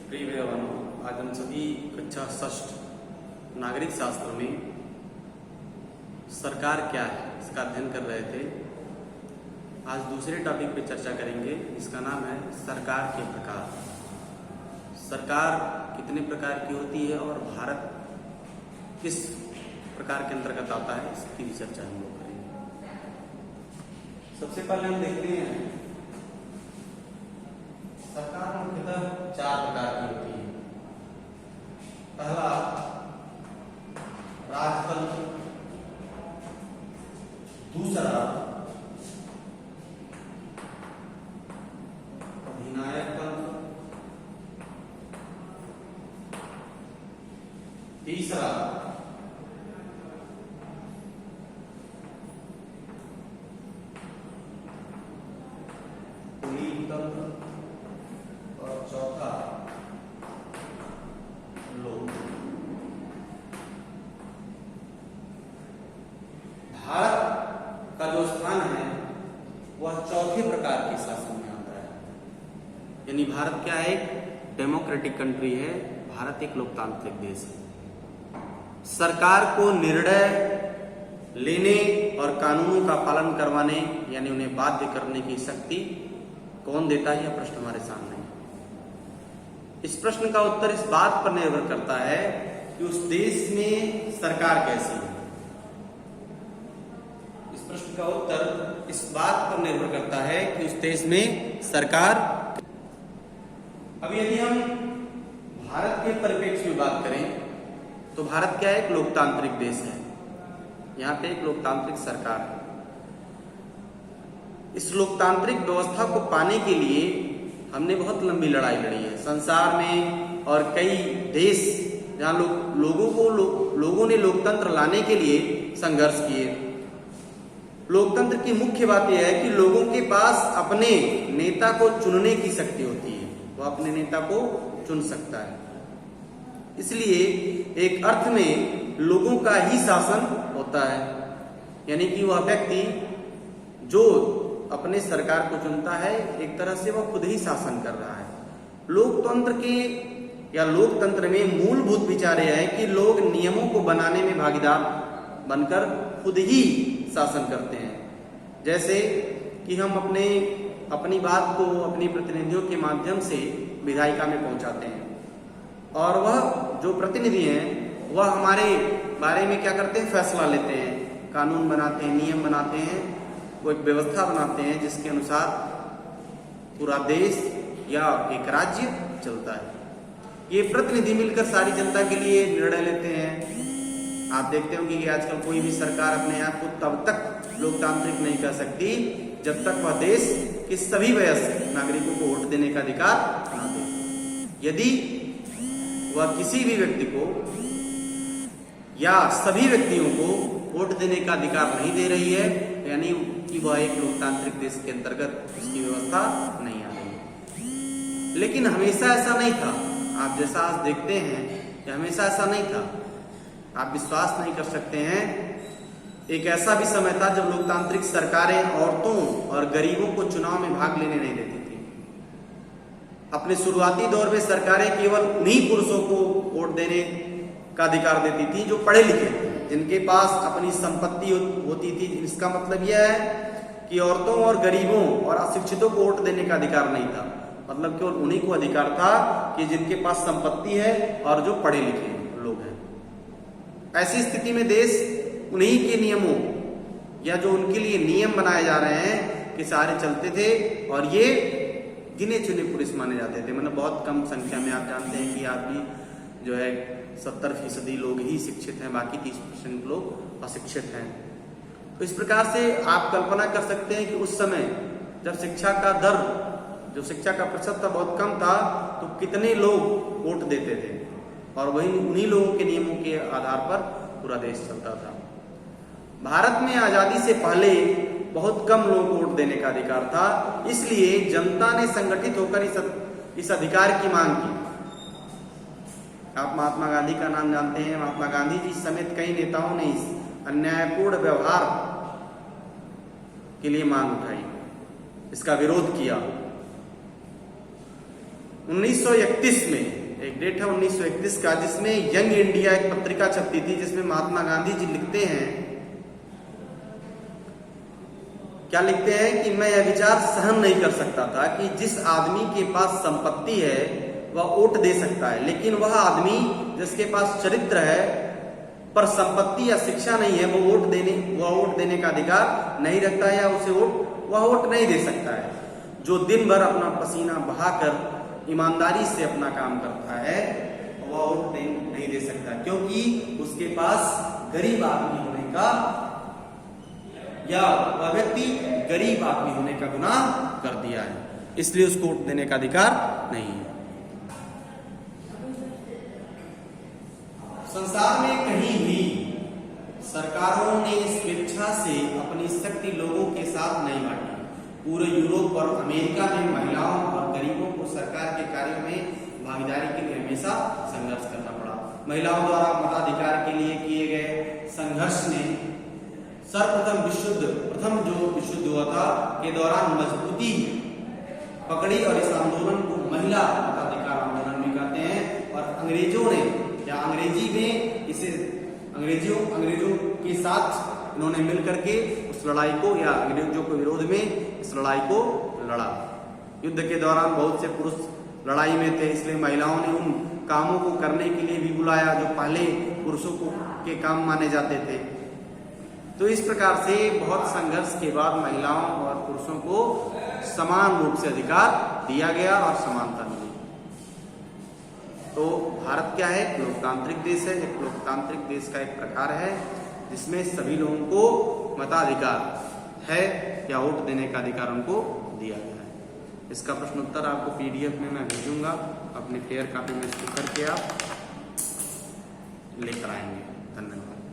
प्रिय बहनों, आज हम सभी कक्षा षष्ठ नागरिक शास्त्र में सरकार क्या है इसका अध्ययन कर रहे थे। आज दूसरे टॉपिक पे चर्चा करेंगे, इसका नाम है सरकार के प्रकार। सरकार कितने प्रकार की होती है और भारत किस प्रकार के अंतर्गत आता है, इसकी भी चर्चा हम लोग करेंगे। सबसे पहले हम देखते हैं सरकार मुख्यतः 4 प्रकार की होती है। पहला राजतंत्र, दूसरा अधिनायक तंत्र, तीसरा कुलीन तंत्र और चौथा लोक। भारत का जो स्थान है वह चौथे प्रकार के शासन में आता है। यानी भारत क्या है? एक डेमोक्रेटिक कंट्री है। भारत एक लोकतांत्रिक देश है। सरकार को निर्णय लेने और कानूनों का पालन करवाने यानी उन्हें बाध्य करने की शक्ति कौन देता है? यह प्रश्न हमारे सामने है। इस प्रश्न का उत्तर इस बात पर निर्भर करता है कि उस देश में सरकार कैसी है। इस प्रश्न का उत्तर इस बात पर निर्भर करता है कि उस देश में सरकार। अब यदि हम भारत के परिप्रेक्ष्य में बात करें तो भारत क्या है? एक लोकतांत्रिक देश है। यहाँ पे एक लोकतांत्रिक सरकार है। इस लोकतांत्रिक व्यवस्था को पाने के लिए हमने बहुत लंबी लड़ाई लड़ी है संसार में, और कई देश जहाँ लोगों ने लोकतंत्र लाने के लिए संघर्ष किए। लोकतंत्र की मुख्य बात यह है कि लोगों के पास अपने नेता को चुनने की शक्ति होती है। वह अपने नेता को चुन सकता है। इसलिए एक अर्थ में लोगों का ही शासन होता है। यानी कि वह व्यक्ति जो अपने सरकार को चुनता है, एक तरह से वह खुद ही शासन कर रहा है। लोकतंत्र में मूलभूत विचार यह है कि लोग नियमों को बनाने में भागीदार बनकर खुद ही शासन करते हैं। जैसे कि हम अपनी बात को अपनी प्रतिनिधियों के माध्यम से विधायिका में पहुंचाते हैं, और वह जो प्रतिनिधि हैं वह हमारे बारे में क्या करते हैं? फैसला लेते हैं, कानून बनाते हैं, नियम बनाते हैं, वो एक व्यवस्था बनाते हैं जिसके अनुसार पूरा देश या एक राज्य चलता है। ये प्रतिनिधि मिलकर सारी जनता के लिए निर्णय लेते हैं। आप देखते होंगे कि आजकल कोई भी सरकार अपने आप को तब तक लोकतांत्रिक नहीं कर सकती जब तक वह देश के सभी वयस्क नागरिकों को वोट देने का अधिकार ना दे। यदि वह किसी भी व्यक्ति को या सभी व्यक्तियों को वोट देने का अधिकार नहीं दे रही है, यानी कि वह एक लोकतांत्रिक देश के अंतर्गत उसकी व्यवस्था नहीं आ रही है। लेकिन हमेशा ऐसा नहीं था। आप जैसा आज देखते हैं कि हमेशा ऐसा नहीं था। आप विश्वास नहीं कर सकते हैं, एक ऐसा भी समय था जब लोकतांत्रिक सरकारें औरतों और गरीबों को चुनाव में भाग लेने नहीं देती थी। अपने शुरुआती दौर में सरकारें केवल उन्हीं पुरुषों को वोट देने का अधिकार देती थी जो पढ़े लिखे थे, जिनके पास अपनी संपत्ति होती थी। इसका मतलब यह है कि औरतों और गरीबों और अशिक्षितों को वोट देने का अधिकार नहीं था। मतलब केवल उन्हीं को अधिकार था कि जिनके पास संपत्ति है और जो पढ़े लिखे लोग हैं। ऐसी स्थिति में देश उन्हीं के नियमों या जो उनके लिए नियम बनाए जा रहे हैं कि सारे चलते थे, और ये गिने चुने पुरुष माने जाते थे। मतलब बहुत कम संख्या में। आप जानते हैं कि आप भी जो है 70% लोग ही शिक्षित हैं, बाकी 30% लोग अशिक्षित हैं। तो इस प्रकार से आप कल्पना कर सकते हैं कि उस समय जब शिक्षा का दर, जो शिक्षा का प्रतिशत था, बहुत कम था, तो कितने लोग वोट देते थे, और वही उन्हीं लोगों के नियमों के आधार पर पूरा देश चलता था। भारत में आजादी से पहले बहुत कम लोगों को वोट देने का अधिकार था। इसलिए जनता ने संगठित होकर इस अधिकार की मांग की। आप महात्मा गांधी का नाम जानते हैं। महात्मा गांधी जी समेत कई नेताओं ने इस अन्यायपूर्ण व्यवहार के लिए मांग उठाई, इसका विरोध किया। 1931 में एक डेट है 1931 का, जिसमें यंग इंडिया एक पत्रिका छपती थी, जिसमें महात्मा गांधी जी लिखते हैं, क्या लिखते हैं कि मैं यह विचार सहन नहीं कर सकता था कि जिस आदमी के पास संपत्ति है वह वोट दे सकता है, लेकिन वह आदमी जिसके पास चरित्र है पर संपत्ति या शिक्षा नहीं है, वह वोट देने का अधिकार नहीं रखता है, या वह वोट नहीं दे सकता है। जो दिन भर अपना पसीना बहाकर ईमानदारी से अपना काम करता है वह वोट नहीं दे सकता, क्योंकि उसके पास गरीब आदमी होने का या वह व्यक्ति गरीब आदमी होने का गुनाह कर दिया है, इसलिए उसको वोट देने का अधिकार नहीं है। संसार में कहीं भी सरकारों ने स्वेच्छा से अपनी शक्ति लोगों के साथ नहीं बांटी। पूरे यूरोप और अमेरिका में महिलाओं और गरीबों को सरकार के कार्यों में भागीदारी के लिए हमेशा संघर्ष करना पड़ा। महिलाओं द्वारा मताधिकार के लिए किए गए संघर्ष ने प्रथम जो विश्व युद्ध हुआ था के दौरान मजबूती पकड़ी, और इस आंदोलन को महिला मताधिकार आंदोलन भी कहते हैं। और अंग्रेजों ने या अंग्रेजी में इसे अंग्रेजों के साथ इन्होंने मिलकर के उस लड़ाई को या अंग्रेजों के विरोध में इस लड़ाई को लड़ा। युद्ध के दौरान बहुत से पुरुष लड़ाई में थे, इसलिए महिलाओं ने उन कामों को करने के लिए भी बुलाया जो पहले पुरुषों के काम माने जाते थे। तो इस प्रकार से बहुत संघर्ष के बाद महिलाओं और पुरुषों को समान रूप से अधिकार दिया गया और समानता मिली। तो भारत क्या है? एक लोकतांत्रिक देश है। एक लोकतांत्रिक देश का एक प्रकार है जिसमें सभी लोगों को मताधिकार है या वोट देने का अधिकार उनको दिया गया है। इसका प्रश्न उत्तर आपको PDF में मैं भेजूंगा, अपने फेयर कॉपी में इसको करके आप लेकर आएंगे। धन्यवाद।